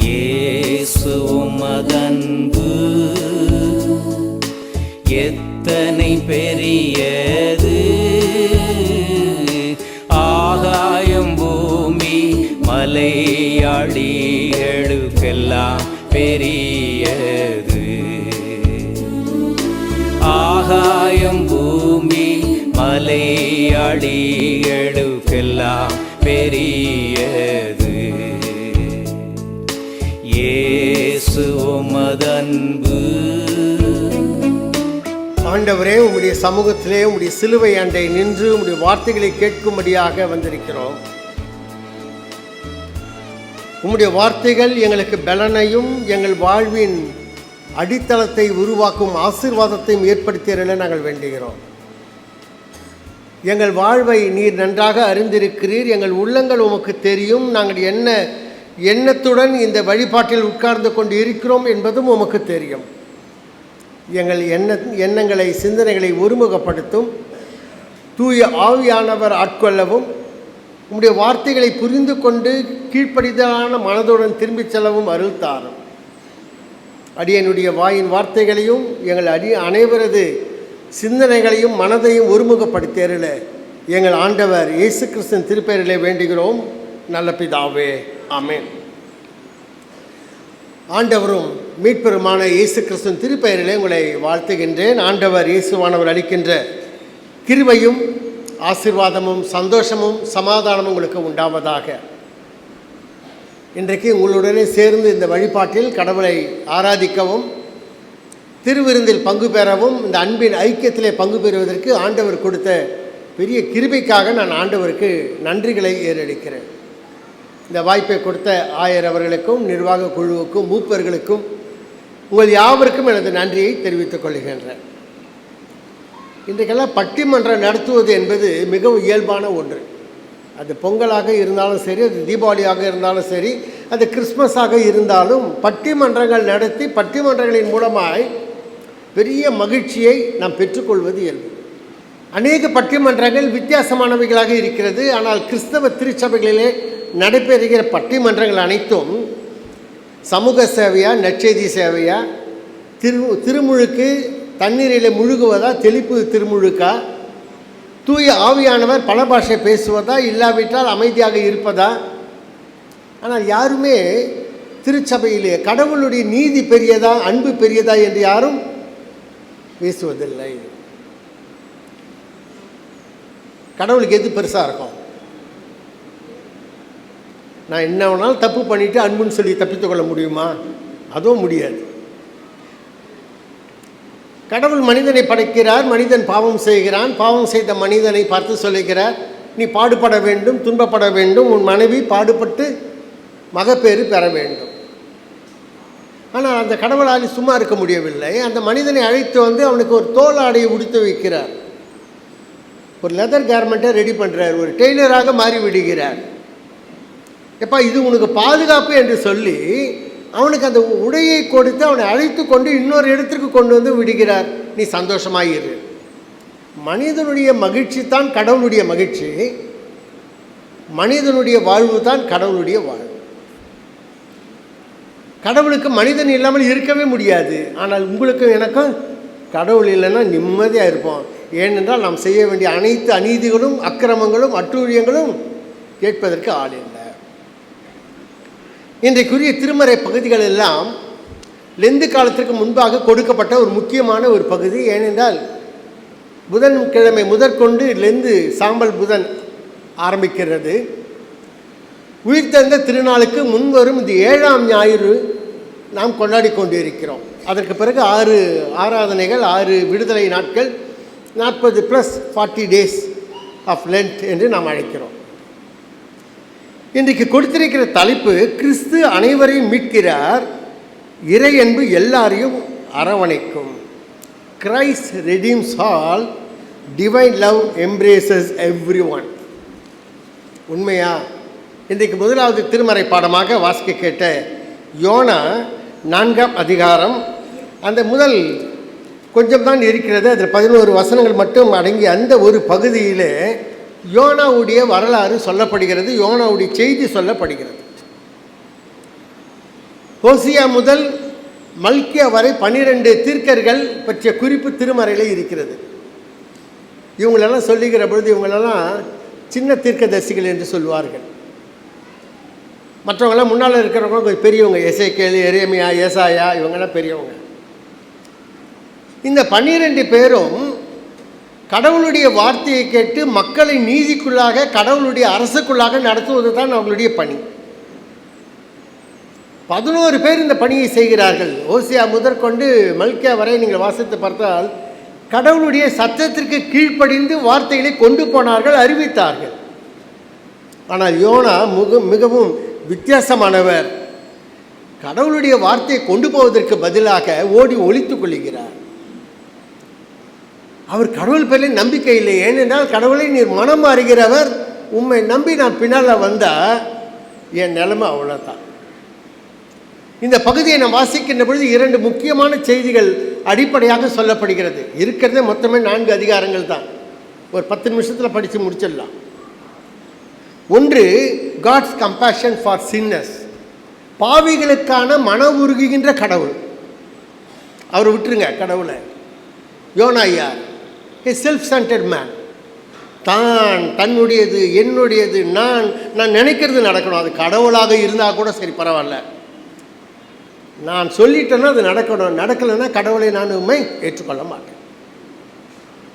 இயேசு உமதன்பு எத்தனை பெரியது, ஆகாயம் பூமி மலையாடிகளுக்கெல்லாம் பெரியது. ஆகாயம் பூமி மலையாடிகளுக்கெல்லாம் பெரியது. இயேசு உமதன்பு. ஆண்டவரே, உம்முடைய சமூகத்திலே உம்முடைய சிலுவை அண்டை நின்று உம்முடைய வார்த்தைகளை கேட்கும்படியாக வந்திருக்கிறோம். உம்முடைய வார்த்தைகள் எங்களுக்கு பலனையும் எங்கள் வாழ்வின் அடித்தளத்தை உருவாக்கும் ஆசீர்வாதத்தையும் ஏற்படுத்தியறல நாங்கள் வேண்டுகிறோம். எங்கள் வாழ்வை நீர் நன்றாக அறிந்திருக்கிறீர். எங்கள் உள்ளங்கள் உமக்கு தெரியும். நாங்கள் என்ன எண்ணத்துடன் இந்த வழிபாட்டில் உட்கார்ந்து கொண்டு இருக்கிறோம் என்பதும் உமக்கு தெரியும். எங்கள் எண்ணங்களை சிந்தனைகளை ஒருமுகப்படுத்தும். தூய ஆவியானவர் ஆட்கொள்ளவும், உம்முடைய வார்த்தைகளை புரிந்து கொண்டு கீழ்ப்படிதலான மனதுடன் திரும்பிச் செல்லவும் அருள் தாரும். அடியனுடைய வாயின் வார்த்தைகளையும் எங்கள் அனைவரது சிந்தனைகளையும் மனதையும் ஒருமுகப்படுத்தியருள எங்கள் ஆண்டவர் இயேசு கிறிஸ்துவின் திருப்பெயரிலே வேண்டுகிறோம் நல்ல பிதாவே, ஆமென். ஆண்டவரும் மீட்பெருமான இயேசு கிறிஸ்துவின் திருப்பெயரிலே உங்களை வாழ்த்துகின்றேன். ஆண்டவர் இயேசுவானவர் அளிக்கின்ற கிருபையும் ஆசீர்வாதமும் சந்தோஷமும் சமாதானமும் உங்களுக்கு உண்டாவதாக. இன்றைக்கு உங்களுடனே சேர்ந்து இந்த வழிபாட்டில் கடவுளை ஆராதிக்கவும், திருவிருந்தில் பங்கு பெறவும், இந்த அன்பின் ஐக்கியத்திலே பங்கு பெறுவதற்கு ஆண்டவர் கொடுத்த பெரிய கிருபைக்காக நான் ஆண்டவருக்கு நன்றிகளை ஏறெடுக்கிறேன். இந்த வாய்ப்பை கொடுத்த ஆயர் அவர்களுக்கும், நிர்வாக குழுவுக்கும், மூப்பர்களுக்கும், உங்கள் யாவருக்கும் எனது நன்றியை தெரிவித்துக் கொள்கின்றேன். இன்றைக்கெல்லாம் பட்டிமன்றம் நடத்துவது என்பது மிகவும் இயல்பான ஒன்று. அது பொங்கலாக இருந்தாலும் சரி, அது தீபாவளியாக இருந்தாலும் சரி, அது கிறிஸ்மஸாக இருந்தாலும் பட்டிமன்றங்கள் நடத்தி பட்டிமன்றங்களின் மூலமாய் பெரிய மகிழ்ச்சியை நாம் பெற்றுக்கொள்வது இயல்பு. அநேக பட்டிமன்றங்கள் வித்தியாசமானவைகளாக இருக்கிறது. ஆனால் கிறிஸ்தவ திருச்சபைகளிலே நடைபெறுகிற பட்டிமன்றங்கள் அனைத்தும் சமூக சேவையா, நற்செய்தி சேவையா, திருமுழுக்கு தண்ணீரில் முழுகுவதா, தெளிப்பு திருமுழுக்கா, தூய ஆவியானவர் பல பாஷை பேசுவதா, இல்லாவிட்டால் அமைதியாக இருப்பதா? ஆனால் யாருமே திருச்சபையிலே கடவுளுடைய நீதி பெரியதா, அன்பு பெரியதா என்று யாரும் பேசுவதில்லை. கடவுளுக்கு எது பெருசாக இருக்கும்? நான் என்ன வேணாலும் தப்பு பண்ணிவிட்டு அன்புன்னு சொல்லி தப்பித்துக் கொள்ள முடியுமா? அதுவும் முடியாது. கடவுள் மனிதனை படைக்கிறார், மனிதன் பாவம் செய்கிறான். பாவம் செய்த மனிதனை பார்த்து சொல்லுகிறார், நீ பாடுபட வேண்டும், துன்பப்பட வேண்டும், உன் மனைவி பாடுபட்டு மகப்பேறு பெற வேண்டும். ஆனால் அந்த கடவுளால் சும்மா இருக்க முடியவில்லை. அந்த மனிதனை அழைத்து வந்து அவனுக்கு ஒரு தோல் ஆடையை உடுத்து வைக்கிறார், ஒரு லெதர் கார்மெண்ட்டை ரெடி பண்ணுறார், ஒரு டெய்லராக மாறி விடுகிறார். எப்பா இது உனக்கு பாதுகாப்பு என்று சொல்லி அவனுக்கு அந்த உடையை கொடுத்து அவனை அழைத்து கொண்டு இன்னொரு இடத்திற்கு கொண்டு வந்து விடுகிறார். நீ சந்தோஷமாயிரு. மனிதனுடைய மகிழ்ச்சி தான் கடவுளுடைய மகிழ்ச்சி, மனிதனுடைய வாழ்வு தான் கடவுளுடைய வாழ்வு. கடவுளுக்கு மனிதன் இல்லாமல் இருக்கவே முடியாது. ஆனால் உங்களுக்கும் எனக்கும் கடவுள் இல்லைன்னா நிம்மதியாக இருப்போம். ஏனென்றால் நாம் செய்ய வேண்டிய அனைத்து அநீதிகளும் அக்கிரமங்களும் அட்டூழியங்களும் கேட்பதற்கு ஆள் இல்லை. இன்றைக்குரிய திருமறை பகுதிகள் எல்லாம் லெந்து காலத்திற்கு முன்பாக கொடுக்கப்பட்ட ஒரு முக்கியமான ஒரு பகுதி. ஏனென்றால் புதன்கிழமை முதற்கொண்டு லெந்து சாம்பல் புதன் ஆரம்பிக்கிறது. உயிர்த்தெழுந்த திருநாளுக்கு முன்வரும் இந்த 7ஆம் ஞாயிறு நாம் கொண்டாடி கொண்டு இருக்கிறோம். அதற்கு பிறகு 6 ஆராதனைகள், 6 விடுதலை நாட்கள், 40 + 40 days ஆஃப் லென்ட் என்று நாம் அழைக்கிறோம். இன்றைக்கு கொடுத்திருக்கிற தலைப்பு, கிறிஸ்து அனைவரையும் மீட்கிறார், இறை அன்பு எல்லாரையும் அரவணைக்கும். Christ redeems all, divine love embraces everyone. உண்மையா? இன்றைக்கு முதலாவது திருமறை பாடமாக வாசிக்க கேட்ட யோனா 4ஆம் அதிகாரம், அந்த முதல் கொஞ்சம் தான் இருக்கிறது. அதில் 11 வசனங்கள் மட்டும் அடங்கி அந்த ஒரு பகுதியிலே யோனாவுடைய வரலாறு சொல்லப்படுகிறது, யோனாவுடைய செய்தி சொல்லப்படுகிறது. ஹோசியா முதல் மல்கியா வரை 12 தீர்க்கர்கள் பற்றிய குறிப்பு திருமறையில் இருக்கிறது. இவங்களெல்லாம் சொல்லுகிற பொழுது இவங்களெல்லாம் சின்ன தீர்க்கதரிசிகள் என்று சொல்வார்கள். மற்றவங்களாம் முன்னால் இருக்கிறவங்க கொஞ்சம் பெரியவங்க, எசேக்கியேல், எரேமியா, ஏசாயா, இவங்கெல்லாம் பெரியவங்க. இந்த 12 பேரும் கடவுளுடைய வார்த்தையை கேட்டு மக்களை நீதிக்குள்ளாக, கடவுளுடைய அரசுக்குள்ளாக நடத்துவது தான் அவங்களுடைய பணி. 11 பேர் இந்த பணியை செய்கிறார்கள். ஓசியா முதற்கொண்டு மல்கியா வரை நீங்கள் வாசித்து பார்த்தால் கடவுளுடைய சத்தத்திற்கு கீழ்ப்படிந்து வார்த்தைகளை கொண்டு போனார்கள், அறிவித்தார்கள். ஆனால் யோனா மிகவும் வித்தியாசமானவர். கடவுளுடைய வார்த்தையை கொண்டு போவதற்கு பதிலாக ஓடி ஒளித்துக் கொள்கிறார். அவர் கடவுள் பேரில் நம்பிக்கை இல்லை. ஏனென்றால் கடவுளை நீர் மனம் மாறுகிறவர், உண்மை நம்பி நான் பின்னால் வந்தால் என் நிலைமை அவ்வளோதான். இந்த பகுதியை நான் வாசிக்கின்ற பொழுது 2 முக்கியமான செய்திகள் அடிப்படையாக சொல்லப்படுகிறது. இருக்கிறதே மொத்தமே 4 அதிகாரங்கள் தான். ஒரு 10 நிமிஷத்தில் படித்து முடிச்சிடலாம். ஒன்று, காட்ஸ் கம்பேஷன் ஃபார் சின்னர்ஸ், பாவிகளுக்கான மன உருகுகின்ற கடவுள். அவர் விட்டுருங்க கடவுளை. யோனா யார்? ஏ செல்ஃப் சென்டர்ட் மேன். தன்னுடையது, என்னுடையது, நான் நினைக்கிறது நடக்கணும். அது கடவுளாக இருந்தால் கூட சரி, பரவாயில்ல, நான் சொல்லிட்டேன்னா அது நடக்கணும். நடக்கலைன்னா கடவுளை நான் உண்மை ஏற்றுக்கொள்ள மாட்டேன்.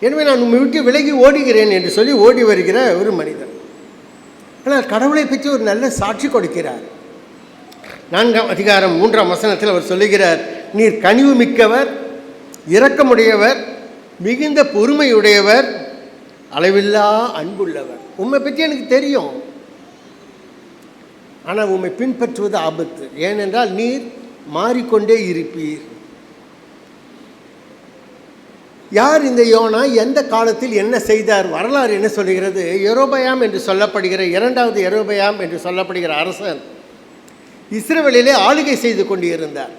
எனவே நான் உண்மை விட்டு விலகி ஓடுகிறேன் என்று சொல்லி ஓடி வருகிற ஒரு மனிதன். ஆனால் கடவுளை பற்றி ஒரு நல்ல சாட்சி கொடுக்கிறார். 4ஆம் அதிகாரம் 3ஆம் வசனத்தில் அவர் சொல்லுகிறார், நீர் கனிவு மிக்கவர், இரக்கமுடையவர், மிகுந்த பொறுமையுடையவர், அளவில்லா அன்புள்ளவர். உண்மை பற்றி எனக்கு தெரியும், ஆனால் உண்மை பின்பற்றுவது ஆபத்து. ஏனென்றால் நீர் மாறிக்கொண்டே இருப்பீர். யார் இந்த யோனா? எந்த காலத்தில் என்ன செய்தார்? வரலாறு என்ன சொல்லுகிறது? யெரொபெயாம் என்று சொல்லப்படுகிற 2வது யெரொபெயாம் என்று சொல்லப்படுகிற அரசன் இஸ்ரவேலிலே ஆளுகை செய்து கொண்டு இருந்தார்.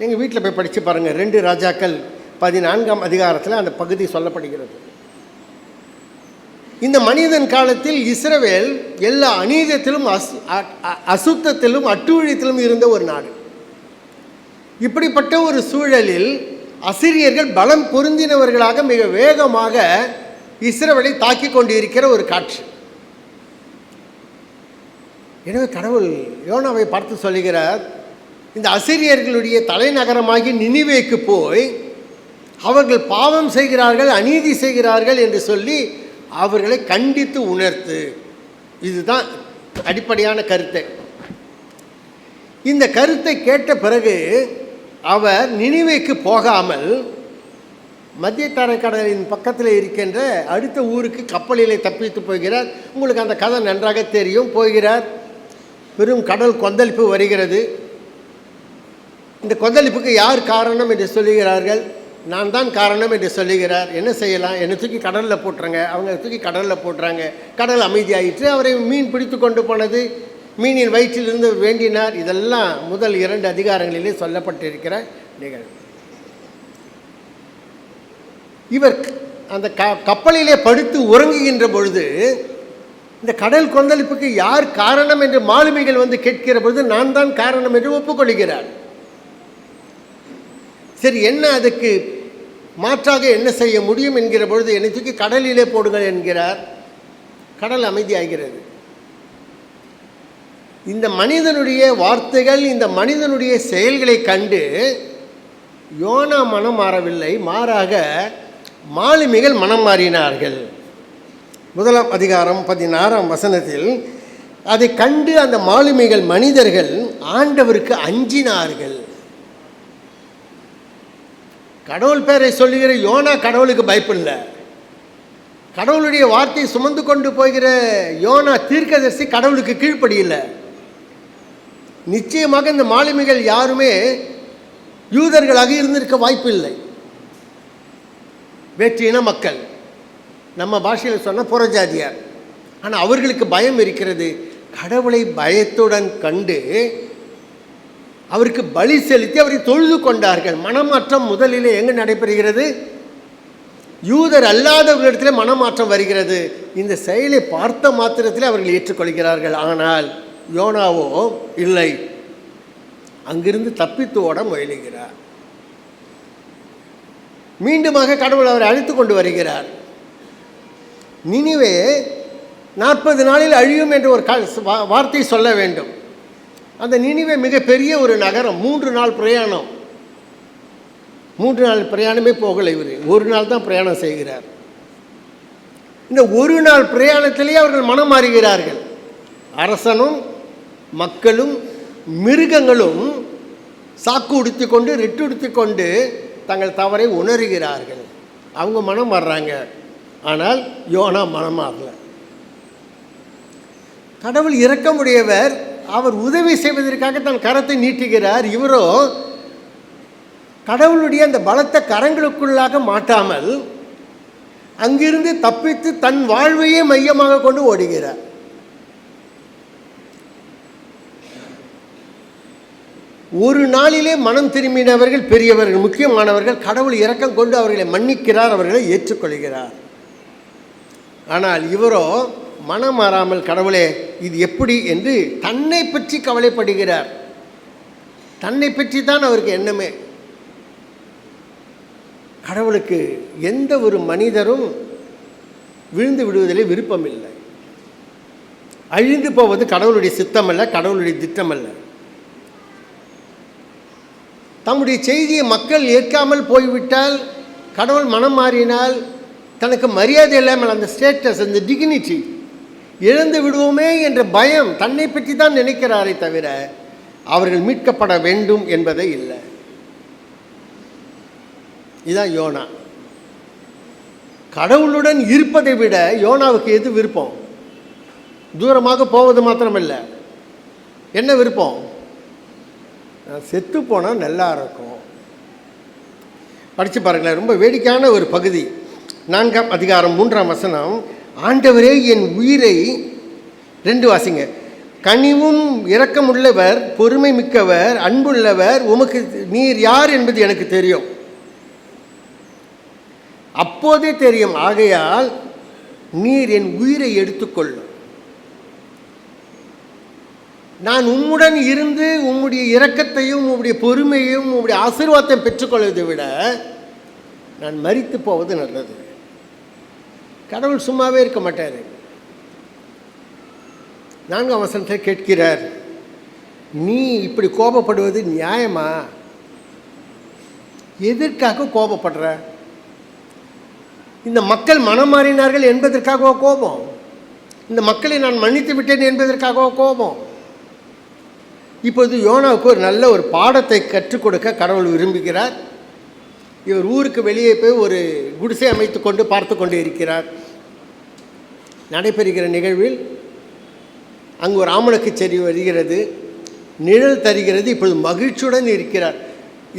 எங்கள் வீட்டில் போய் படித்து பாருங்கள். 2 ராஜாக்கள் 14ஆம் அதிகாரத்தில் அந்த பகுதி சொல்லப்படுகிறது. இந்த மனிதன் காலத்தில் இஸ்ரவேல் எல்லா அநீதத்திலும் அசுத்தத்திலும் அட்டூழியத்திலும் இருந்த ஒரு நாடு. இப்படிப்பட்ட ஒரு சூழலில் அசிரியர்கள் பலம் பொருந்தினவர்களாக மிக வேகமாக இஸ்ரவேலை தாக்கி கொண்டு இருக்கிற ஒரு காட்சி. எனவே கடவுள் யோனாவை பார்த்து சொல்லுகிறார், இந்த அசிரியர்களுடைய தலைநகரமாகி நினிவேக்கு போய் அவர்கள் பாவம் செய்கிறார்கள், அநீதி செய்கிறார்கள் என்று சொல்லி அவர்களை கண்டித்து உணர்த்து. இதுதான் அடிப்படையான கருத்தை. இந்த கருத்தை கேட்ட பிறகு அவர் நினிவேக்கு போகாமல் மத்திய தரைக்கடலின் பக்கத்தில் இருக்கின்ற அடுத்த ஊருக்கு கப்பலிலே தப்பித்து போகிறார். உங்களுக்கு அந்த கதை நன்றாக தெரியும். போகிறார், பெரும் கடல் கொந்தளிப்பு வருகிறது. இந்த கொந்தளிப்புக்கு யார் காரணம் என்று சொல்லுகிறார்கள்? நான் தான் காரணம் என்று சொல்லுகிறார். என்ன செய்யலாம்? என்னை தூக்கி கடலில் போட்டுறாங்க. அவங்க தூக்கி கடலில் போட்டுறாங்க. கடல் அமைதியாயிற்று. அவரை மீன் பிடித்து கொண்டு போனது, மீனின் வயிற்றிலிருந்து வேண்டினார். இதெல்லாம் முதல் 2 அதிகாரங்களிலே சொல்லப்பட்டிருக்கிற நிகழ்வு. இவர் அந்த கப்பலிலே படுத்து உறங்குகின்ற பொழுது இந்த கடல் கொந்தளிப்புக்கு யார் காரணம் என்று மாலுமிகள் வந்து கேட்கிற பொழுது நான் தான் காரணம் என்று ஒப்புக்கொள்கிறார். சரி, என்ன அதுக்கு மாற்றாக என்ன செய்ய முடியும் என்கிற பொழுது என்னை தூக்கி கடலிலே போடுங்கள் என்கிறார். கடல் அமைதியாகிறது. இந்த மனிதனுடைய வார்த்தைகள், இந்த மனிதனுடைய செயல்களை கண்டு யோனா மனம் மாறவில்லை, மாறாக மாலுமிகள் மனம் மாறினார்கள். 1ஆம் அதிகாரம் 16ஆம் வசனத்தில் அதை கண்டு அந்த மாலுமிகள் மனிதர்கள் ஆண்டவருக்கு அஞ்சினார்கள். கடவுள் பேரை சொல்லுகிற யோனா கடவுளுக்கு பயப்படல. கடவுளுடைய வார்த்தையை சுமந்து கொண்டு போகிற யோனா தீர்க்கதரிசி கடவுளுக்கு கீழ்ப்படியில்ல. நிச்சயமாக இந்த மாலுமிகள் யாருமே யூதர்களாக இருந்திருக்க வாய்ப்பில்லை. வேற்றின மக்கள், நம்ம பாஷையில் சொன்ன புறஜாதியார். ஆனால் அவர்களுக்கு பயம் இருக்கிறது. கடவுளை பயத்துடன் கண்டு அவருக்கு பலி செலுத்தி அவரை தொழுது கொண்டார்கள். மனமாற்றம் முதலிலே எங்கே நடைபெறுகிறது? யூதர் அல்லாதவர்களிடத்தில் மனமாற்றம் வருகிறது. இந்த செயலை பார்த்த மாத்திரத்தில் அவர்கள் ஏற்றுக்கொள்கிறார்கள். ஆனால் யோனாவோ இல்லை. அங்கிருந்து தப்பித்து ஓட முயலுகிறார். மீண்டுமாக கடவுள் அவரை அழைத்து கொண்டு வருகிறார். நினிவே 40 நாளில் அழியும் என்று ஒரு வார்த்தை சொல்ல வேண்டும். அந்த நினிவே மிகப்பெரிய ஒரு நகரம். 3 நாள் பிரயாணம். 3 நாள் பிரயாணமே போகலை. இவர் ஒரு நாள் தான் பிரயாணம் செய்கிறார். இந்த ஒரு நாள் பிரயாணத்திலேயே அவர்கள் மனம் மாறுகிறார்கள். அரசனும் மக்களும் மிருகங்களும் சாக்கு உடுத்தி கொண்டு ரெட்டுடுத்தி கொண்டு தங்கள் தவறை உணர்கிறார்கள். அவங்க மனம் மாறுறாங்க. ஆனால் யோனா மனம் மாறல. கடவுள் இரக்கமுடையவர். அவர் உதவி செய்வதற்காக தன் கரத்தை நீட்டுகிறார். இவரோ கடவுளுடைய அந்த பலத்த கரங்களுக்குள்ளாக மாட்டாமல் அங்கிருந்து தப்பித்து தன் வாழ்வையே மையமாக கொண்டு ஓடுகிறார். ஒரு நாளிலே மனம் திரும்பினவர்கள் பெரியவர்கள், முக்கியமானவர்கள். கடவுள் இரக்கம் கொண்டு அவர்களை மன்னிக்கிறார், அவர்களை ஏற்றுக்கொள்கிறார். ஆனால் இவரோ மனம் மாறாமல், கடவுளே இது எப்படி என்று தன்னை பற்றி கவலைப்படுகிறார். தன்னை பற்றி தான் அவருக்கு எண்ணமே. கடவுளுக்கு எந்த ஒரு மனிதரும் விழுந்து விடுவதிலே விருப்பம் இல்லை. அழிந்து போவது கடவுளுடைய சித்தமல்ல, கடவுளுடைய திட்டமல்ல. தம்முடைய செய்தியை மக்கள் ஏற்காமல் போய்விட்டால், கடவுள் மனம் மாறினால், தனக்கு மரியாதை இல்லாமல் அந்த ஸ்டேட்டஸ், அந்த டிக்னிட்டி இழந்து விடுவோமே என்ற பயம், தன்னை பற்றி தான் நினைக்கிறாரே தவிர அவர்கள் மீட்கப்பட வேண்டும் என்பதை இல்லை. இதுதான் யோனா. கடவுளுடன் இருப்பதை விட யோனாவுக்கு எது விருப்பம்? தூரமாக போவது மாத்திரமல்ல, என்ன விருப்பம்? செத்து போனால் நல்லா இருக்கும். படித்து பாருங்களேன், ரொம்ப வேடிக்கையான ஒரு பகுதி. 4ஆம் அதிகாரம் 3ஆம் வசனம். ஆண்டவரே என் உயிரை, 2 வாசிங்க. கனிவும் இரக்கமுள்ளவர், பொறுமை மிக்கவர், அன்புள்ளவர், உமக்கு நீர் யார் என்பது எனக்கு தெரியும். அப்போதே தெரியும், ஆகையால் நீர் என் உயிரை எடுத்துக்கொள்ளும். நான் உம்முடன் இருந்து உம்முடைய இரக்கத்தையும் உம்முடைய பொறுமையையும் உம்முடைய ஆசீர்வாதத்தையும் பெற்றுக்கொள்வதை விட நான் மரித்து போவது நல்லது. கடவுள் சும்மாவே இருக்க மாட்டார். 4ஆம் வசனத்தை கேட்கிறார், நீ இப்படி கோபப்படுவது நியாயமா? எதற்காக கோபப்படுற? இந்த மக்கள் மனம் மாறினார்கள் என்பதற்காக கோபம்? இந்த மக்களை நான் மன்னித்து விட்டேன் என்பதற்காக கோபம்? இப்போது யோனாவுக்கு ஒரு நல்ல ஒரு பாடத்தை கற்றுக் கொடுக்க கடவுள் விரும்புகிறார். இவர் ஊருக்கு வெளியே போய் ஒரு குடிசை அமைத்து கொண்டு பார்த்து கொண்டு இருக்கிறார். நடைபெறுகிற நிகழ்வில் அங்கு ஒரு ஆமணக்கு செடி வருகிறது, நிழல் தருகிறது. இப்பொழுது மகிழ்ச்சியுடன் இருக்கிறார்.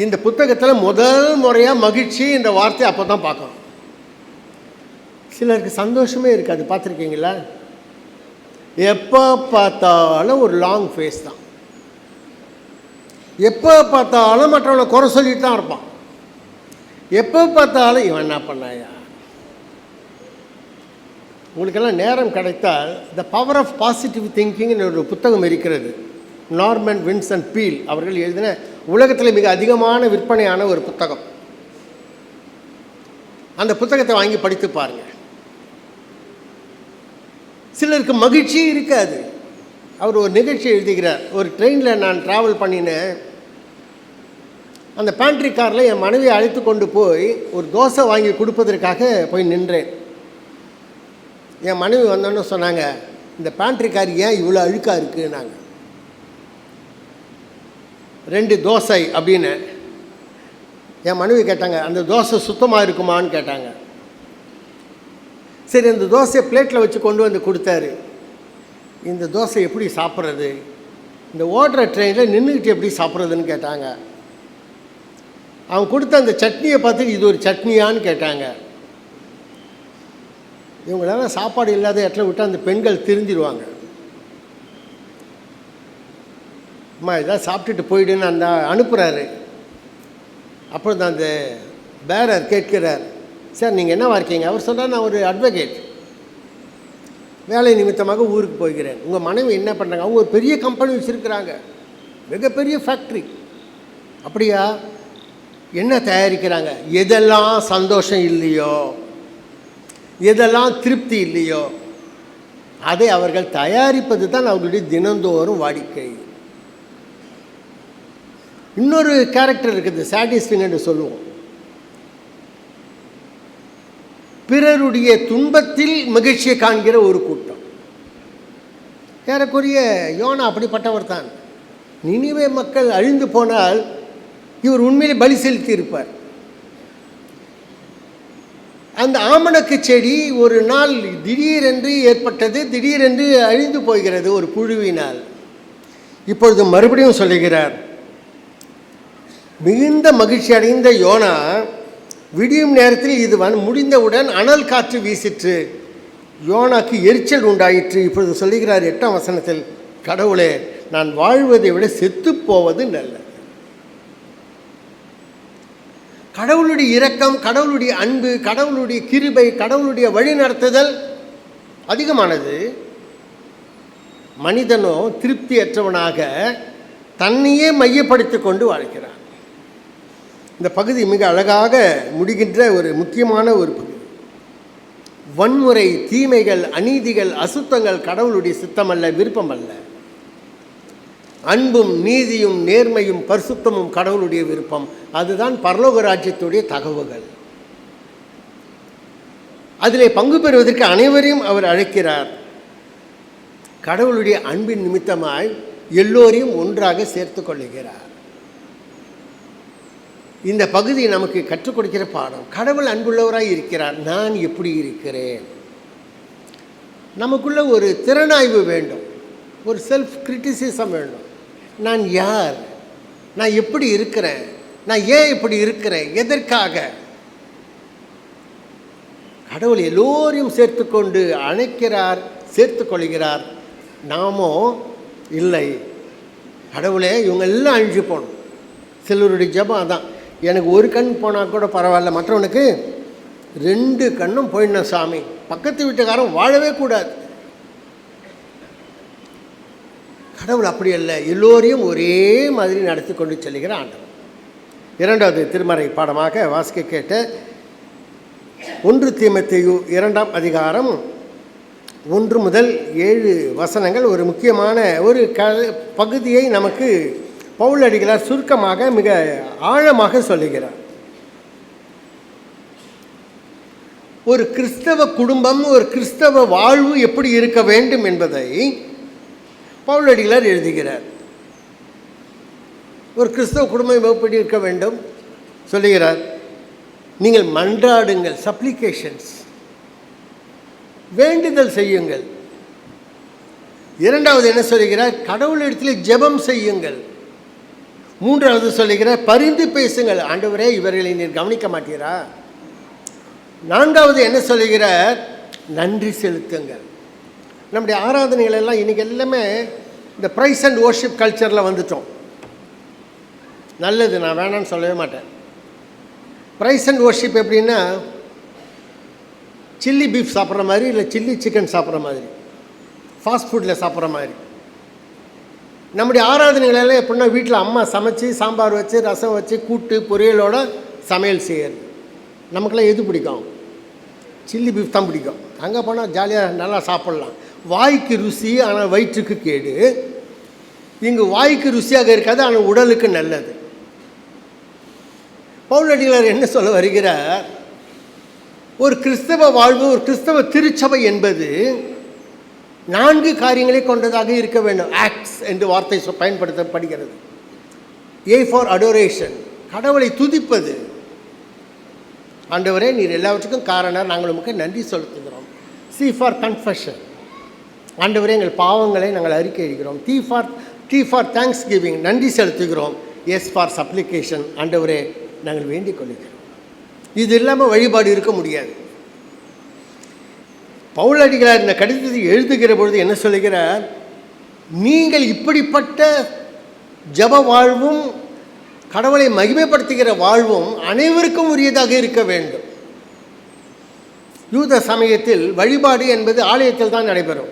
இந்த புத்தகத்தில் முதல் முறையாக மகிழ்ச்சி என்ற வார்த்தை அப்போ தான் பார்க்கணும். சிலருக்கு சந்தோஷமே இருக்காது, பார்த்துருக்கீங்களா? எப்போ பார்த்தாலும் ஒரு லாங் ஃபேஸ் தான். எப்போ பார்த்தாலும் மற்றவனை குறை சொல்லிட்டு தான் இருப்பான். எப்போ பார்த்தாலும் இவன் என்ன பண்ணாயா? உங்களுக்கெல்லாம் நேரம் கிடைத்தால் த பவர் ஆஃப் பாசிட்டிவ் திங்கிங்னு ஒரு புத்தகம் இருக்கிறது. நார்மன் வின்சென்ட் பீல் அவர்கள் எழுதின உலகத்தில் மிக அதிகமான விற்பனையான ஒரு புத்தகம். அந்த புத்தகத்தை வாங்கி படித்து பாருங்கள். சிலருக்கு மகிழ்ச்சி இருக்காது. அவர் ஒரு நிகழ்ச்சி எழுதுகிறார். ஒரு ட்ரெயினில் நான் ட்ராவல் பண்ணினேன். அந்த பேண்ட்ரி காரில் என் மனைவியை அழைத்து கொண்டு போய் ஒரு தோசை வாங்கி கொடுப்பதற்காக போய் நின்றேன். என் மனைவி வந்தோன்னு சொன்னாங்க, இந்த பேண்ட்ரி கார் ஏன் இவ்வளோ அழுக்காக இருக்குன்னாங்க. 2 தோசை அப்படின்னு. என் மனைவி கேட்டாங்க, அந்த தோசை சுத்தமாக இருக்குமான்னு கேட்டாங்க. சரி, அந்த தோசையை பிளேட்டில் வச்சு கொண்டு வந்து கொடுத்தாரு. இந்த தோசை எப்படி சாப்பிட்றது, இந்த ஓடுற ட்ரெயினில் நின்றுக்கிட்டு எப்படி சாப்பிட்றதுன்னு கேட்டாங்க. அவங்க கொடுத்த அந்த சட்னியை பார்த்துட்டு இது ஒரு சட்னியான்னு கேட்டாங்க. இவங்களெல்லாம் சாப்பாடு இல்லாத இடத்துல விட்டு அந்த பெண்கள் திருந்திடுவாங்க. அம்மா இதான் சாப்பிட்டுட்டு போயிடுன்னு அந்த அனுப்புகிறாரு. அப்புறம் தான் அந்த பேரர் கேட்கிறார், சார் நீங்கள் என்னவா இருக்கீங்க? அவர் சொல்கிறார், நான் ஒரு அட்வொகேட், வேலை நிமித்தமாக ஊருக்கு போய்கிறேன். உங்கள் மனைவி என்ன பண்ணுறாங்க? அவங்க ஒரு பெரிய கம்பெனி வச்சுருக்கிறாங்க, மிகப்பெரிய ஃபேக்ட்ரி. அப்படியா? என்ன தயாரிக்கிறாங்க? எதெல்லாம் சந்தோஷம் இல்லையோ, எதெல்லாம் திருப்தி இல்லையோ அதை அவர்கள் தயாரிப்பது தான் அவர்களுடைய தினந்தோறும் வாடிக்கை. இன்னொரு கேரக்டர் இருக்குது, சாடிஸ்டிங் என்று சொல்லுவோம். பிறருடைய துன்பத்தில் மகிழ்ச்சியை காண்கிற ஒரு கூட்டம். ஏறக்குறைய யோனா அப்படிப்பட்டவர் தான். நினிவே மக்கள் அழிந்து போனால் இவர் உண்மையிலே பலி செலுத்தி இருப்பார். அந்த ஆமணக்கு செடி ஒரு நாள் திடீரென்று ஏற்பட்டது, திடீரென்று அழிந்து போகிறது ஒரு புழுவினால். இப்பொழுது மறுபடியும் சொல்லுகிறார், மிகுந்த மகிழ்ச்சி அடைந்த யோனா விடியும் நேரத்தில் இது முடிந்தவுடன் அனல் காற்று வீசிற்று, யோனாக்கு எரிச்சல் உண்டாயிற்று. இப்பொழுது சொல்லுகிறார் 8ஆம் வசனத்தில், கடவுளே, நான் வாழ்வதை விட செத்து போவது நல்லது. கடவுளுடைய இரக்கம், கடவுளுடைய அன்பு, கடவுளுடைய கிருபை, கடவுளுடைய வழிநடத்துதல் அதிகமானது. மனிதனோ திருப்தியற்றவனாக தன்னையே மையப்படுத்தி கொண்டு வாழ்கிறான். இந்த பகுதி மிக அழகாக முடிகின்ற ஒரு முக்கியமான ஒரு பகுதி. வன்முறை, தீமைகள், அநீதிகள், அசுத்தங்கள் கடவுளுடைய சித்தமல்ல, விருப்பமல்ல. அன்பும் நீதியும் நேர்மையும் பரிசுத்தமும் கடவுளுடைய விருப்பம். அதுதான் பரலோக ராஜ்யத்துடைய தகவல்கள். அதிலே பங்கு பெறுவதற்கு அனைவரையும் அவர் அழைக்கிறார். கடவுளுடைய அன்பின் நிமித்தமாய் எல்லோரையும் ஒன்றாக சேர்த்து கொள்ளுகிறார். இந்த பகுதி நமக்கு கற்றுக் கொடுக்கிற பாடம். கடவுள் அன்புள்ளவராய் இருக்கிறார், நான் எப்படி இருக்கிறேன்? நமக்குள்ள ஒரு திறனாய்வு வேண்டும், ஒரு செல்ஃப் கிரிட்டிசிசம் வேண்டும். நான் யார்? நான் எப்படி இருக்கிறேன்? நான் ஏன் இப்படி இருக்கிறேன்? எதற்காக? கடவுள் எல்லோரையும் சேர்த்து கொண்டு அழைக்கிறார், சேர்த்து கொள்கிறார். நாமோ இல்லை, கடவுளே இவங்க எல்லாம் அழிஞ்சு போகணும். சிலருடைய ஜெபம் அதான், எனக்கு ஒரு கண் போனால் கூட பரவாயில்ல, மற்றவனுக்கு 2 கண்ணும் போயிடணும் சாமி, பக்கத்து வீட்டுக்காரன் வாழவே கூடாது. கடவுள் அப்படி அல்ல, எல்லோரையும் ஒரே மாதிரி நடத்தி கொண்டு செல்கிற ஆண்டவர். 2வது திருமறை பாடமாக வாசிக்க கேட்ட 1 தீமோத்தேயு 2ஆம் அதிகாரம் 1 முதல் 7 வசனங்கள் ஒரு முக்கியமான ஒரு பகுதியை நமக்கு பவுல் அடிகளார் சுருக்கமாக மிக ஆழமாக சொல்லுகிறார். ஒரு கிறிஸ்தவ குடும்பம், ஒரு கிறிஸ்தவ வாழ்வு எப்படி இருக்க வேண்டும் என்பதை பவுல் அடிகளார் எழுதுகிறார். ஒரு கிறிஸ்தவ குடும்பம் எப்படி இருக்க வேண்டும் சொல்லுகிறார். நீங்கள் மன்றாடுங்கள், சப்ளிகேஷன்ஸ், வேண்டுதல் செய்யுங்கள். 2வது என்ன சொல்லுகிறார்? கடவுளிடத்தில் ஜெபம் செய்யுங்கள். 3வது சொல்லுகிறார், பரிந்து பேசுங்கள். ஆண்டவரே, இவர்களை நீர் கவனிக்க மாட்டீரா? 4வது என்ன சொல்லுகிறார்? நன்றி செலுத்துங்கள். நம்முடைய ஆராதனைகள் எல்லாம் இன்றைக்கி எல்லாமே இந்த ப்ரைஸ் அண்ட் வர்ஷிப் கல்ச்சரில் வந்துட்டோம். நல்லது, நான் வேணான்னு சொல்லவே மாட்டேன். ப்ரைஸ் அண்ட் வர்ஷிப் எப்படின்னா, சில்லி பீஃப் சாப்பிட்ற மாதிரி, இல்லை சில்லி சிக்கன் சாப்பிட்ற மாதிரி, ஃபாஸ்ட் ஃபுட்டில் சாப்பிட்ற மாதிரி. நம்முடைய ஆராதனைகளெல்லாம் எப்படின்னா, வீட்டில் அம்மா சமைச்சு சாம்பார் வச்சு, ரசம் வச்சு, கூட்டு பொரியலோட சமையல் செய்யறது. நமக்கெல்லாம் எது பிடிக்கும்? சில்லி பீஃப் தான் பிடிக்கும். அங்கே போனால் ஜாலியாக நல்லா சாப்பிட்லாம். வாய்க்கு ருசி, ஆனால் வயிற்றுக்கு கேடு. இங்கு வாய்க்கு ருசியாக இருக்காது, ஆனால் உடலுக்கு நல்லது. பவுல் அடிகளார் என்ன சொல்ல வருகிறார்? ஒரு கிறிஸ்தவ வாழ்வு, ஒரு கிறிஸ்தவ திருச்சபை என்பது 4 காரியங்களை கொண்டதாக இருக்க வேண்டும். ஆக்ட்ஸ் என்று வார்த்தை பயன்படுத்தப்படுகிறது. ஏ ஃபார் அடோரேஷன், கடவுளை துதிப்பது. ஆண்டவரே, நீர் எல்லாவற்றுக்கும் காரணம், நாங்கள் உமக்கு நன்றி செலுத்துகிறோம். சி ஃபார் கன்ஃபெஷன், ஆண்டவரே எங்கள் பாவங்களை நாங்கள் அறிக்கை அளிக்கிறோம். டி ஃபார் தேங்க்ஸ் கிவிங், நன்றி செலுத்துகிறோம். எஸ் ஃபார் சப்ளிகேஷன், ஆண்டவரே நாங்கள் வேண்டிக் கொள்கிறோம். இது இல்லாமல் வழிபாடு இருக்க முடியாது. பவுல் அடிகளார் இந்த கடிதத்தை எழுதுகிற பொழுது என்ன சொல்லுகிறார்? நீங்கள் இப்படிப்பட்ட ஜப வாழ்வும் கடவுளை மகிமைப்படுத்துகிற வாழ்வும் அனைவருக்கும் உரியதாக இருக்க வேண்டும். யூத சமயத்தில் வழிபாடு என்பது ஆலயத்தில் தான் நடைபெறும்.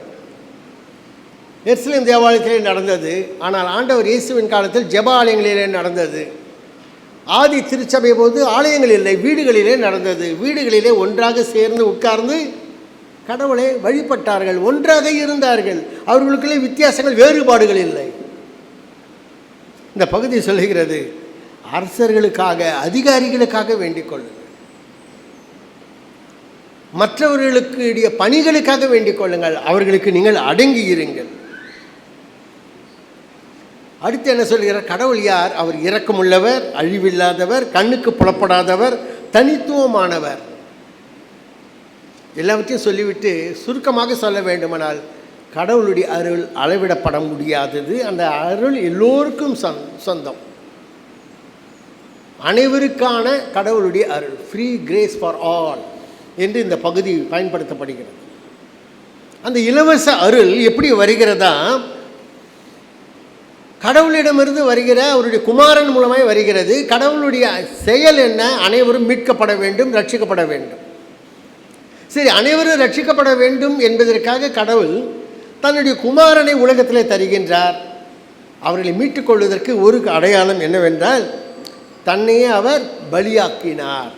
எருசலேம் தேவாலயத்திலே நடந்தது. ஆனால் ஆண்டவர் இயேசுவின் காலத்தில் ஜெப ஆலயங்களிலே நடந்தது. ஆதி திருச்சபை போது ஆலயங்கள் இல்லை, வீடுகளிலே நடந்தது. வீடுகளிலே ஒன்றாக சேர்ந்து உட்கார்ந்து கடவுளை வழிபட்டார்கள், ஒன்றாக இருந்தார்கள். அவர்களுக்குள்ளே வித்தியாசங்கள், வேறுபாடுகள் இல்லை. இந்த பகுதி சொல்லுகிறது, அரசர்களுக்காக, அதிகாரிகளுக்காக வேண்டிக் கொள்ளுங்கள், மற்றவர்களுக்கு பணிகளுக்காக வேண்டிக் கொள்ளுங்கள், அவர்களுக்கு நீங்கள் அடங்கி இருங்கள். அடுத்து என்ன சொல்கிறார்? கடவுள் யார்? அவர் இரக்கமுள்ளவர், அழிவில்லாதவர், கண்ணுக்கு புலப்படாதவர், தனித்துவமானவர். எல்லாவற்றையும் சொல்லிவிட்டு சுருக்கமாக சொல்ல வேண்டுமானால், கடவுளுடைய அருள் அளவிடப்பட முடியாதது. அந்த அருள் எல்லோருக்கும் சொந்தம். அனைவருக்கான கடவுளுடைய அருள், ஃப்ரீ கிரேஸ் ஃபார் ஆல் என்று இந்த பகுதி பயன்படுத்தப்படுகிறது. அந்த இலவச அருள் எப்படி வருகிறதா? கடவுளிடமிருந்து வருகிற அவருடைய குமாரன் மூலமாய் வருகிறது. கடவுளுடைய செயல் என்ன? அனைவரும் மீட்கப்பட வேண்டும், ரட்சிக்கப்பட வேண்டும். சரி, அனைவரும் ரட்சிக்கப்பட வேண்டும் என்பதற்காக கடவுள் தன்னுடைய குமாரனை உலகத்திலே தருகின்றார். அவர்களை மீட்டுக்கொள்வதற்கு ஒரு அடையாளம் என்னவென்றால், தன்னையே அவர் பலியாக்கினார்.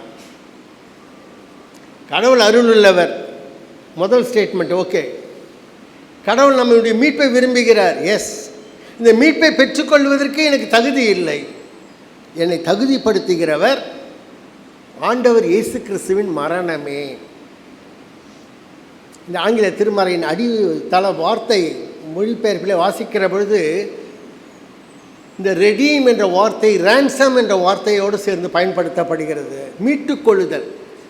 கடவுள் அருளுள்ளவர். முதல் ஸ்டேட்மெண்ட் ஓகே. கடவுள் நம்மளுடைய மீட்பை விரும்புகிறார். எஸ், இந்த மீட்பை பெற்றுக்கொள்வதற்கு எனக்கு தகுதி இல்லை. என்னை தகுதிப்படுத்துகிறவர் ஆண்டவர் இயேசு கிறிஸ்துவின் மரணமே. இந்த ஆங்கில திருமறையின் அடித்தள வார்த்தை மொழிபெயர்ப்பில் வாசிக்கிற பொழுது இந்த ரெடீம் என்ற வார்த்தை ரேன்சம் என்ற வார்த்தையோடு சேர்ந்து பயன்படுத்தப்படுகிறது. மீட்டுக்கொள்ளுதல்.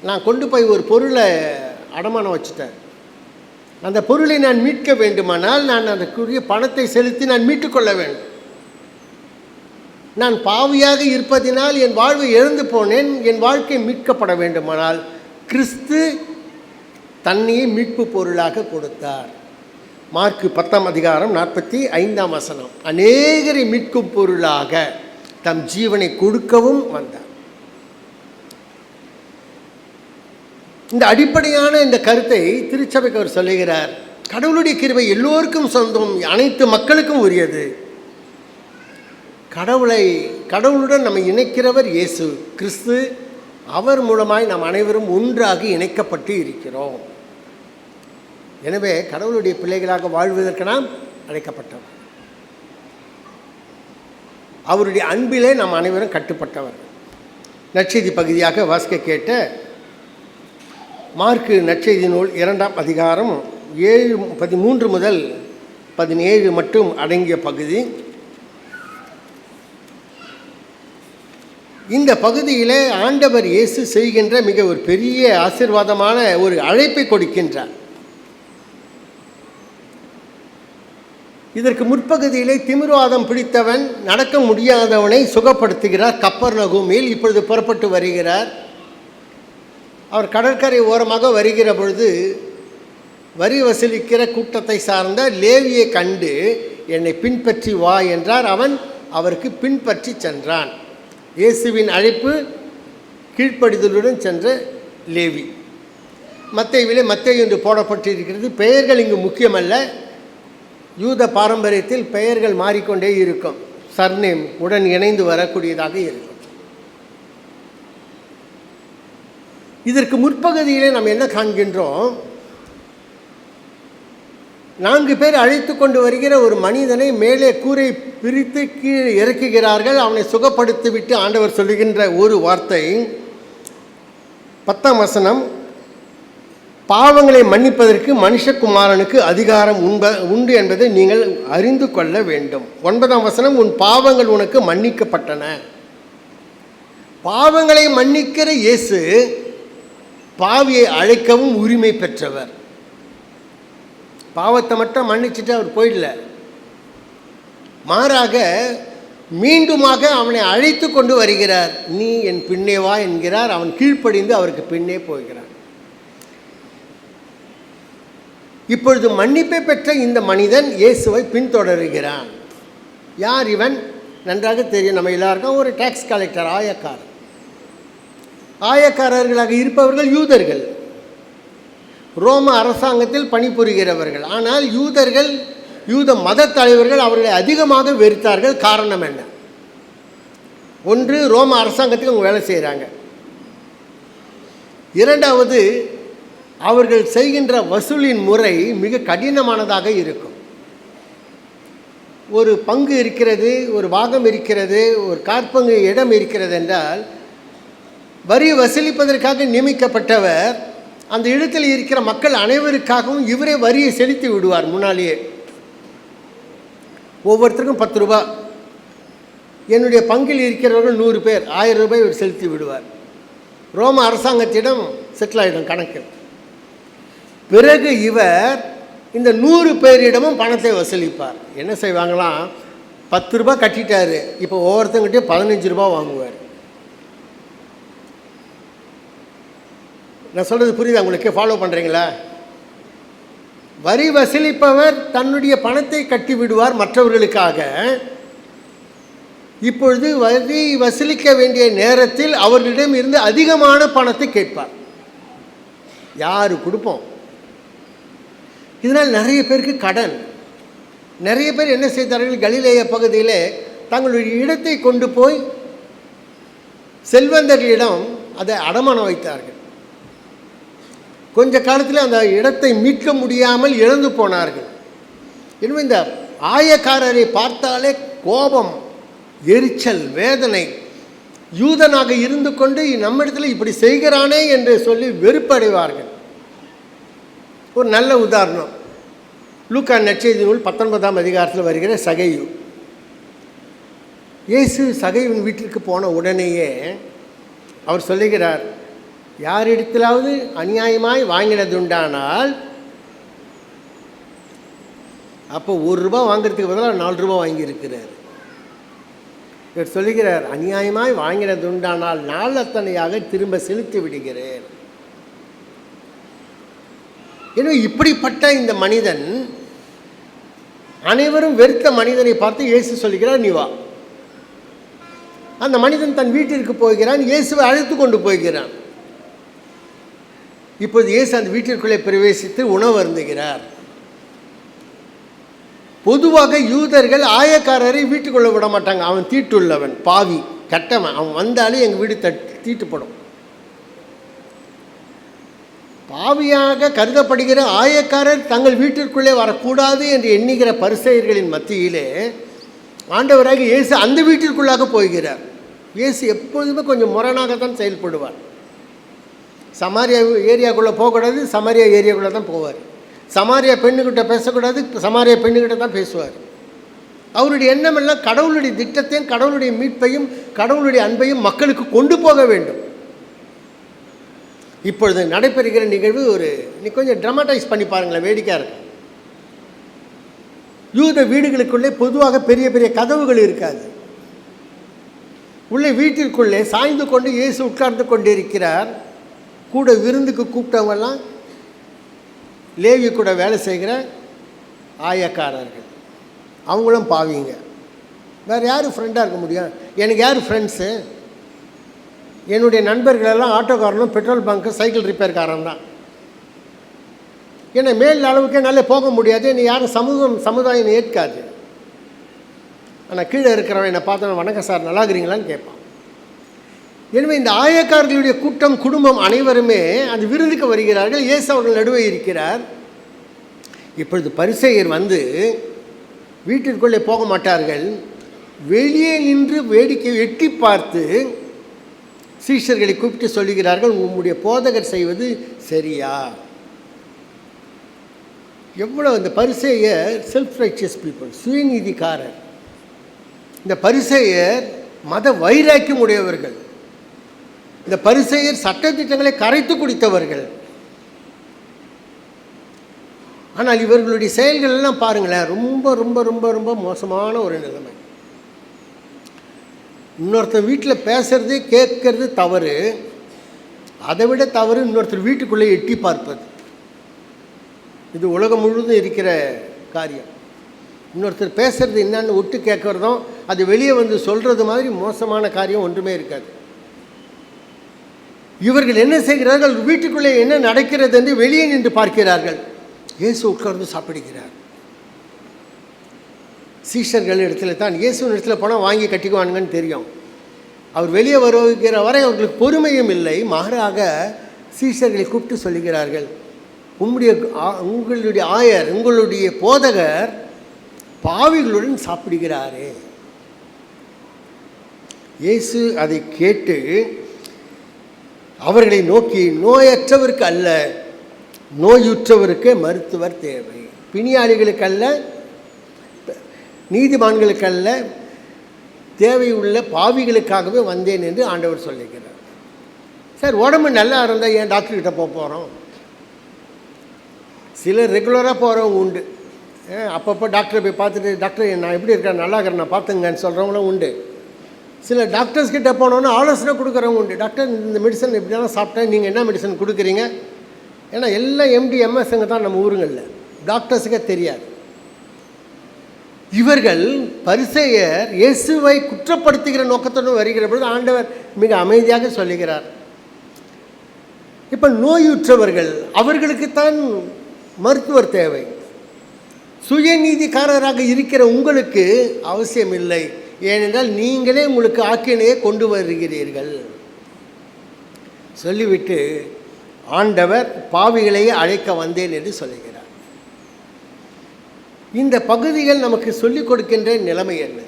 நான் கொண்டு போய் ஒரு பொருளை அடமானம் வச்சுட்டேன், அந்த பொருளை நான் மீட்க வேண்டுமானால் நான் அதற்குரிய பணத்தை செலுத்தி நான் மீட்டுக்கொள்ள வேண்டும். நான் பாவியாக இருப்பதினால் என் வாழ்வை இழந்து போனேன், என் வாழ்க்கை மீட்கப்பட வேண்டுமானால் கிறிஸ்து தன்னையே மீட்பு பொருளாக கொடுத்தார். மார்க்கு 10:45 அநேகரை மீட்கும் பொருளாக தம் ஜீவனை கொடுக்கவும் வந்தார். இந்த அடிப்படையான இந்த கருத்தை திருச்சபைக்கு அவர் சொல்லுகிறார். கடவுளுடைய கிருபை எல்லோருக்கும் சொந்தம், அனைத்து மக்களுக்கும் உரியது. கடவுளுடன் நம்ம இணைக்கிறவர் இயேசு கிறிஸ்து. அவர் மூலமாய் நாம் அனைவரும் ஒன்றாக இணைக்கப்பட்டு இருக்கிறோம். எனவே கடவுளுடைய பிள்ளைகளாக வாழ்வதற்கு நாம் அழைக்கப்பட்டவர். அவருடைய அன்பிலே நாம் அனைவரும் கட்டுப்பட்டவர். நற்செய்தி பகுதியாக வாசிக்க கேட்ட மார்க்கு நற்செய்தி நூல் 2ஆம் அதிகாரம் 13 முதல் 17 மட்டும் அடங்கிய பகுதி. இந்த பகுதியிலே ஆண்டவர் இயேசு செய்கின்ற மிக ஒரு பெரிய ஆசீர்வாதமான ஒரு அழைப்பை கொடுக்கின்றார். இதற்கு முற்பகுதியிலே திமிர்வாதம் பிடித்தவன், நடக்க முடியாதவனை சுகப்படுத்துகிறார். கப்பர்நகூமில் இப்பொழுது புறப்பட்டு வருகிறார். அவர் கடற்கரை ஓரமாக வருகிற பொழுது வரி வசூலிக்கிற கூட்டத்தை சார்ந்த லேவியை கண்டு என்னை பின்பற்றி வா என்றார். அவன் அவருக்கு பின்பற்றி சென்றான். இயேசுவின் அழைப்பு கீழ்ப்படிதலுடன் சென்ற லேவி. மத்தேயு என்று போடப்பட்டிருக்கிறது. பெயர்கள் இங்கு முக்கியமல்ல. யூத பாரம்பரியத்தில் பெயர்கள் மாறிக்கொண்டே இருக்கும். சர்நேம் உடன் இணைந்து வரக்கூடியதாக இருக்கும். இதற்கு முற்பகுதியிலே நாம் என்ன காண்கின்றோம்? 4 பேர் அழைத்து கொண்டு வருகிற ஒரு மனிதனை மேலே கூரை பிரித்து கீழே இறக்குகிறார்கள். அவனை சுகப்படுத்திவிட்டு ஆண்டவர் சொல்லுகின்ற ஒரு வார்த்தை 10ஆம் வசனம், பாவங்களை மன்னிப்பதற்கு மனுஷகுமாரனுக்கு அதிகாரம் உண்டு என்பதை நீங்கள் அறிந்து கொள்ள வேண்டும். 9ஆம் வசனம், உன் பாவங்கள் உனக்கு மன்னிக்கப்பட்டன. பாவங்களை மன்னிக்கிற இயேசு பாவியை அழைக்கவும் உரிமை பெற்றவர். பாவத்தை மட்டும் மன்னிச்சுட்டு அவர் போயிடல, மாறாக மீண்டுமாக அவனை அழைத்து கொண்டு வருகிறார். நீ என் பின்னே வா என்கிறார். அவன் கீழ்ப்படிந்து அவருக்கு பின்னே போகிறான். இப்பொழுது மன்னிப்பை பெற்ற இந்த மனிதன் இயேசுவை பின்தொடருகிறான். யார் இவன்? நன்றாக தெரியும் நம்ம எல்லாருக்கும். ஒரு டாக்ஸ் கலெக்டர், ஆயக்காரர். ஆயக்காரர்களாக இருப்பவர்கள் யூதர்கள், ரோம அரசாங்கத்தில் பணிபுரிகிறவர்கள். ஆனால் யூத மத தலைவர்கள் அவர்களை அதிகமாக வெறுத்தார்கள். காரணம் என்ன? ஒன்று, ரோம அரசாங்கத்துக்கு அவங்க வேலை செய்கிறாங்க. இரண்டாவது, அவர்கள் செய்கின்ற வசூலின் முறை மிக கடினமானதாக இருக்கும். ஒரு பங்கு இருக்கிறது, ஒரு பாகம் இருக்கிறது, ஒரு காற்பங்கு இடம் இருக்கிறது என்றால் வரி வசூலிப்பதற்காக நியமிக்கப்பட்டவர் அந்த இடத்தில் இருக்கிற மக்கள் அனைவருக்காகவும் இவரே வரியை செலுத்தி விடுவார். முன்னாலேயே ஒவ்வொருத்தருக்கும் 10 ரூபா, என்னுடைய பங்கில் இருக்கிறவர்கள் 100 பேர், 1000 ரூபாய் இவர் செலுத்தி விடுவார். ரோம அரசாங்கத்திடம் செட்டில் ஆகிடும் கணக்கு. பிறகு இவர் இந்த 100 பேரிடமும் பணத்தை வசூலிப்பார். என்ன செய்வாங்களாம், 10 ரூபா கட்டிட்டாரு, இப்போ ஒவ்வொருத்தங்கிட்டே 15 ரூபா வாங்குவார். நான் சொல்கிறது புரியுதா உங்களுக்கு? ஃபாலோ பண்ணுறீங்களா? வரி வசூலிப்பவர் தன்னுடைய பணத்தை கட்டி விடுவார் மற்றவர்களுக்காக. இப்பொழுது வரி வசூலிக்க வேண்டிய நேரத்தில் அவர்களிடம் இருந்து அதிகமான பணத்தை கேட்பார். யாரு கொடுப்போம்? இதனால் நிறைய பேருக்கு கடன். நிறைய பேர் என்ன செய்தார்கள், கலிலேய பகுதியில் தங்களுடைய இடத்தை கொண்டு போய் செல்வந்தர்களிடம் அதை அடமானம் வைத்தார்கள். கொஞ்ச காலத்தில் அந்த இடத்தை மீட்க முடியாமல் இழந்து போனார்கள். எனவே இந்த ஆயக்காரரை பார்த்தாலே கோபம், எரிச்சல், வேதனை, யூதனாக இருந்து கொண்டு நம்மிடத்தில் இப்படி செய்கிறானே என்று சொல்லி வெறுப்படைவார்கள். ஒரு நல்ல உதாரணம், லூக்கா நற்செய்தி நூல் 19ஆம் அதிகாரத்தில் வருகிற சகையு. இயேசு சகையுவின் வீட்டிற்கு போன உடனேயே அவர் சொல்லுகிறார், யாரிடத்திலாவது அநியாயமாய் வாங்கினதுண்டானால், அப்போ 1 ரூபா வாங்கிறதுக்கு பதிலாக 4 ரூபா வாங்கியிருக்கிறார். இவர் சொல்லுகிறார், அநியாயமாய் வாங்கினதுண்டானால் நாளத்தனையாக திரும்ப செலுத்தி விடுகிறேன். எனவே இப்படிப்பட்ட இந்த மனிதன், அனைவரும் வெறுத்த மனிதனை பார்த்து இயேசு சொல்லுகிறார், நீ வா. அந்த மனிதன் தன் வீட்டிற்கு போகிறான், இயேசுவை அழைத்து கொண்டு போகிறான். இப்போது இயேசு அந்த வீட்டிற்குள்ளே பிரவேசித்து உணவு அருந்துகிறார். பொதுவாக யூதர்கள் ஆயக்காரரை வீட்டுக்குள்ளே விட மாட்டாங்க. அவன் தீட்டுள்ளவன், பாவி, கட்டவன், அவன் வந்தாலே எங்கள் வீடு தீட்டுப்படும். பாவியாக கருதப்படுகிற ஆயக்காரர் தங்கள் வீட்டிற்குள்ளே வரக்கூடாது என்று எண்ணுகிற பரிசேயர்களின் மத்தியிலே ஆண்டவராக இயேசு அந்த வீட்டிற்குள்ளாக போகிறார். இயேசு எப்பொழுதுமே கொஞ்சம் முரணாகத்தான் செயல்படுவார். சமாரியா ஏரியாக்குள்ளே போகக்கூடாது, சமாரியா ஏரியாக்குள்ளே தான் போவார். சமாரியா பெண்ணுக்கிட்ட பேசக்கூடாது, சமாரியா பெண்ணுக்கிட்ட தான் பேசுவார். அவருடைய எண்ணம் எல்லாம் கடவுளுடைய திட்டத்தையும் கடவுளுடைய மீட்பையும் கடவுளுடைய அன்பையும் மக்களுக்கு கொண்டு போக வேண்டும். இப்பொழுது நடைபெறுகிற நிகழ்வு நீ கொஞ்சம் ட்ராமடைஸ் பண்ணி பாருங்களேன், வேடிக்கையாக இருக்கும். யூத வீடுகளுக்குள்ளே பொதுவாக பெரிய பெரிய கதவுகள் இருக்காது. உள்ளே வீட்டிற்குள்ளே சாய்ந்து கொண்டு இயேசு உட்கார்ந்து கொண்டிருக்கிறார். கூட விருந்துக்கு கூப்பிட்டவங்கெல்லாம் லேவி கூட வேலை செய்கிற ஆயக்காரர்கள், அவங்களும் பாவிங்க. வேறு யார் ஃப்ரெண்டாக இருக்க முடியும்? எனக்கு யார் ஃப்ரெண்ட்ஸு? என்னுடைய நண்பர்களெல்லாம் ஆட்டோக்காரனும் பெட்ரோல் பங்க்கு சைக்கிள் ரிப்பேர்காரன் தான். ஏன்னா மேல் அளவுக்கு என்னால் போக முடியாது, என்னை யாரும் சமுதாயம் ஏற்காது. ஆனால் கீழே இருக்கிறவன் என்னை பார்த்தோன்னா வணக்கம் சார் நல்லா இருக்கிறீங்களான்னு கேட்பான். எனவே இந்த ஆயக்காரர்களுடைய கூட்டம், குடும்பம் அனைவருமே அந்த விருந்துக்கு வருகிறார்கள். இயேசு அவர்கள் நடுவே இருக்கிறார். இப்பொழுது பரிசேயர் வந்து வீட்டிற்குள்ளே போக மாட்டார்கள், வெளியே நின்று வேடிக்கை எட்டி பார்த்து சீஷர்களை கூப்பிட்டு சொல்லுகிறார்கள், உங்களுடைய போதகர் செய்வது சரியா? எவ்வளோ இந்த பரிசேயர் செல்ஃப் ரைச்சியஸ் பீப்புள், சுயநீதிக்காரர். இந்த பரிசேயர் மத வைராக்கியம் உடையவர்கள். இந்த பரிசேயர் சட்டத்திட்டங்களை கரைத்து குடித்தவர்கள். ஆனால் இவர்களுடைய செயல்கள் எல்லாம் பாருங்களேன், ரொம்ப ரொம்ப ரொம்ப ரொம்ப மோசமான ஒரு நிலைமை. இன்னொருத்தர் வீட்டில் பேசுறது கேட்கறது தவறு, அதை விட தவறு இன்னொருத்தர் வீட்டுக்குள்ளே எட்டி பார்ப்பது. இது உலகம் முழுவதும் இருக்கிற காரியம். இன்னொருத்தர் பேசுறது என்னன்னு ஒட்டு கேட்கறதும் அது வெளியே வந்து சொல்கிறது மாதிரி மோசமான காரியம் ஒன்றுமே இருக்காது. இவர்கள் என்ன செய்கிறார்கள்? வீட்டுக்குள்ளே என்ன நடக்கிறது என்று வெளியே நின்று பார்க்கிறார்கள். இயேசு உட்கார்ந்து சாப்பிடுகிறார். சீஷர்கள் இடத்துல தான் இயேசுவின் இடத்துல போனால் வாங்கி கட்டிக்குவானுங்கன்னு தெரியும். அவர் வெளியே வருகிற வரை அவர்களுக்கு பொறுமையும் இல்லை. மாறாக சீஷர்களை கூப்பிட்டு சொல்லுகிறார்கள், உங்களுடைய ஆயர், உங்களுடைய போதகர் பாவிகளுடன் சாப்பிடுகிறாரே. இயேசு அதை கேட்டு அவர்களை நோக்கி, நோயற்றவருக்கு அல்ல, நோயுற்றவருக்கே மருத்துவர் தேவை. பிணியாளிகளுக்கு அல்ல, நீதிமான்களுக்கு அல்ல, தேவையுள்ள பாவிகளுக்காகவே வந்தேன் என்று ஆண்டவர் சொல்லுகிறார். சார், உடம்பு நல்லா இருந்தால் ஏன் டாக்டர்கிட்ட போகிறோம்? சிலர் ரெகுலராக போகிறவங்க உண்டு. அப்பப்போ டாக்டரை போய் பார்த்துட்டு, டாக்டர் நான் எப்படி இருக்கேன், நல்லா இருக்கிறேன், நான் பார்த்துங்கன்னு சொல்கிறவங்களும் உண்டு. சில டாக்டர்ஸ் கிட்டே போனோன்னா ஆலோசனை கொடுக்குறவங்க உண்டு. டாக்டர், இந்த மெடிசன் எப்படிலாம் சாப்பிட்டேன், நீங்கள் என்ன மெடிசன் கொடுக்குறீங்க? ஏன்னா எல்லாம் எம்டி எம்எஸ்ங்க தான் நம்ம ஊருங்களில், டாக்டர்ஸுக்கே தெரியாது. இவர்கள் பரிசேயர் இயேசுவை குற்றப்படுத்துகிற நோக்கத்துடன் வருகிற பொழுது ஆண்டவர் மிக அமைதியாக சொல்லுகிறார், இப்போ நோயுற்றவர்கள் அவர்களுக்குத்தான் மருத்துவர் தேவை. சுயநீதிக்காரராக இருக்கிற உங்களுக்கு அவசியம் இல்லை, ஏனென்றால் நீங்களே உங்களுக்கு ஆக்கினையை கொண்டு வருகிறீர்கள் சொல்லிவிட்டு ஆண்டவர் பாவிகளையே அழைக்க வந்தேன் என்று சொல்லுகிறார். இந்த பகுதிகள் நமக்கு சொல்லிக் கொடுக்கின்ற நிலைமை என்ன?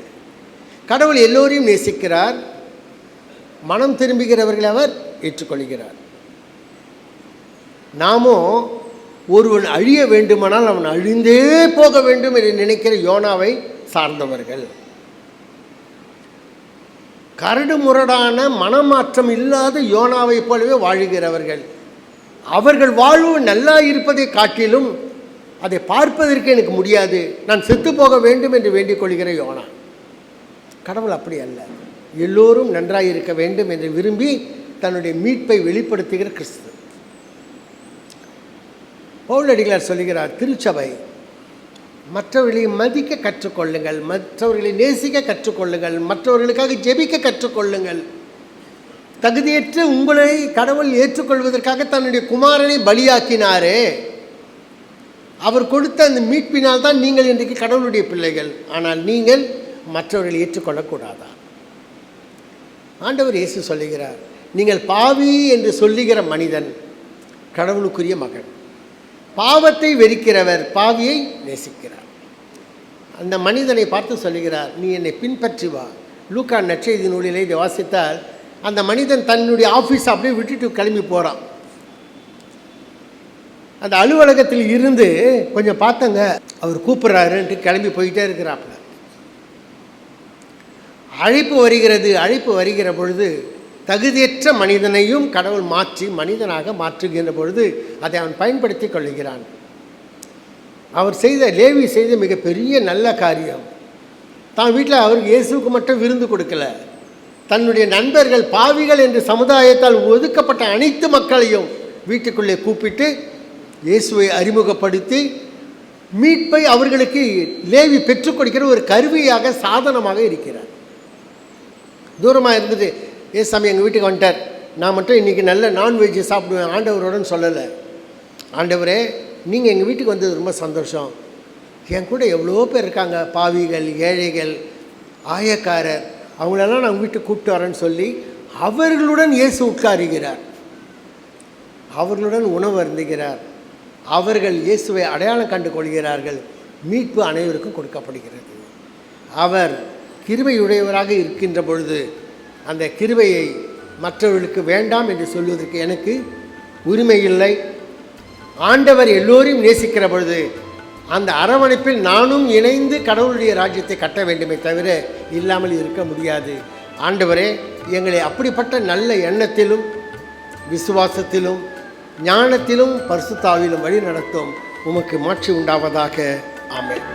கடவுள் எல்லோரையும் நேசிக்கிறார், மனம் திரும்புகிறவர்களை அவர் ஏற்றுக்கொள்கிறார். நாமோ ஒருவன் அழிய வேண்டுமானால் அவன் அழிந்தே போக வேண்டும் என்று நினைக்கிற யோனாவை சார்ந்தவர்கள். கரடு முரடான மனமாற்றம் இல்லாத யோனாவை போலவே வாழுகிறவர்கள். அவர்கள் வாழ்வு நல்லா இருப்பதை காட்டிலும் அதை பார்ப்பதற்கு எனக்கு முடியாது, நான் செத்து போக வேண்டும் என்று வேண்டிக் கொள்கிற யோனா. கடவுள் அப்படி அல்ல, எல்லோரும் நன்றாக இருக்க வேண்டும் என்று விரும்பி தன்னுடைய மீட்பை வெளிப்படுத்துகிற கிறிஸ்து. பவுலடிகளார் சொல்லுகிறார், திருச்சபை மற்றவர்களை மதிக்க கற்றுக்கொள்ளுங்கள், மற்றவர்களை நேசிக்க கற்றுக்கொள்ளுங்கள், மற்றவர்களுக்காக ஜெபிக்க கற்றுக்கொள்ளுங்கள். தகுதியற்ற உங்களை கடவுள் ஏற்றுக்கொள்வதற்காக தன்னுடைய குமாரனை பலியாக்கினாரே, அவர் கொடுத்த அந்த மீட்பினால் தான் நீங்கள் இன்றைக்கு கடவுளுடைய பிள்ளைகள். ஆனால் நீங்கள் மற்றவர்களை ஏற்றுக்கொள்ளக்கூடாதா? ஆண்டவர் இயேசு சொல்லுகிறார், நீங்கள் பாவி என்று சொல்லுகிற மனிதன் கடவுளுக்குரிய மகன். பாவத்தை வெறுக்கிறவர் பாவியை நேசிக்கிறார். அந்த மனிதனை பார்த்து சொல்லுகிறார், நீ என்னை பின்பற்றி வா. லூக்கா நற்செய்தி நூலிலே இதை வாசித்தால் அந்த மனிதன் தன்னுடைய ஆஃபீஸ் அப்படியே விட்டுட்டு கிளம்பி போகிறான். அந்த அலுவலகத்தில் இருந்து கொஞ்சம் பார்த்தங்க, அவர் கூப்பிட்றாருன்ட்டு கிளம்பி போயிட்டே இருக்கிறாப்புல. அழைப்பு வருகிற பொழுது தகுதியற்ற மனிதனையும் கடவுள் மாற்றி மனிதனாக மாற்றுகின்ற பொழுது அதை அவன் பயன்படுத்தி கொள்கிறான். அவர் லேவி செய்த மிகப்பெரிய நல்ல காரியம். தான் வீட்டில் அவருக்கு இயேசுக்கு மட்டும் விருந்து கொடுக்கல, தன்னுடைய நண்பர்கள் பாவிகள் என்று சமுதாயத்தால் ஒதுக்கப்பட்ட அனைத்து மக்களையும் வீட்டுக்குள்ளே கூப்பிட்டு இயேசுவை அறிமுகப்படுத்தி மீட்பை அவர்களுக்கு லேவி பெற்றுக் கொடுக்கிற ஒரு கருவியாக சாதனமாக இருக்கிறார். தூரமாக இருந்துட்டு ஏசாமி எங்கள் வீட்டுக்கு வந்துட்டார், நான் மட்டும் இன்றைக்கி நல்ல நான்வெஜ் சாப்பிடுவேன் ஆண்டவரோடன்னு சொல்லலை. ஆண்டவரே, நீங்கள் எங்கள் வீட்டுக்கு வந்தது ரொம்ப சந்தோஷம், என் கூட எவ்வளோ பேர் இருக்காங்க, பாவிகள், ஏழைகள், ஆயக்காரர், அவங்களெல்லாம் நான் வீட்டுக்கு கூப்பிட்டு வரேன்னு சொல்லி அவர்களுடன் இயேசு உட்காருகிறார், அவர்களுடன் உணவு அருந்துகிறார். அவர்கள் இயேசுவை அடையாளம் கண்டு கொள்கிறார்கள். மீட்பு அனைவருக்கும் கொடுக்கப்படுகிறது. அவர் கிருபையுடையவராக இருக்கின்ற பொழுது அந்த கிருபையை மற்றவர்களுக்கு வேண்டாம் என்று சொல்வதற்கு எனக்கு உரிமை இல்லை. ஆண்டவர் எல்லோரையும் நேசிக்கிற பொழுது அந்த அரவணைப்பில் நானும் இணைந்து கடவுளுடைய ராஜ்யத்தை கட்ட வேண்டுமே தவிர இல்லாமல் இருக்க முடியாது. ஆண்டவரே, எங்களை அப்படிப்பட்ட நல்ல எண்ணத்திலும் விசுவாசத்திலும் ஞானத்திலும் பரிசுத்த ஆவியிலும் வழி நடத்தும். உமக்கு மாட்சி உண்டாவதாக. ஆமென்.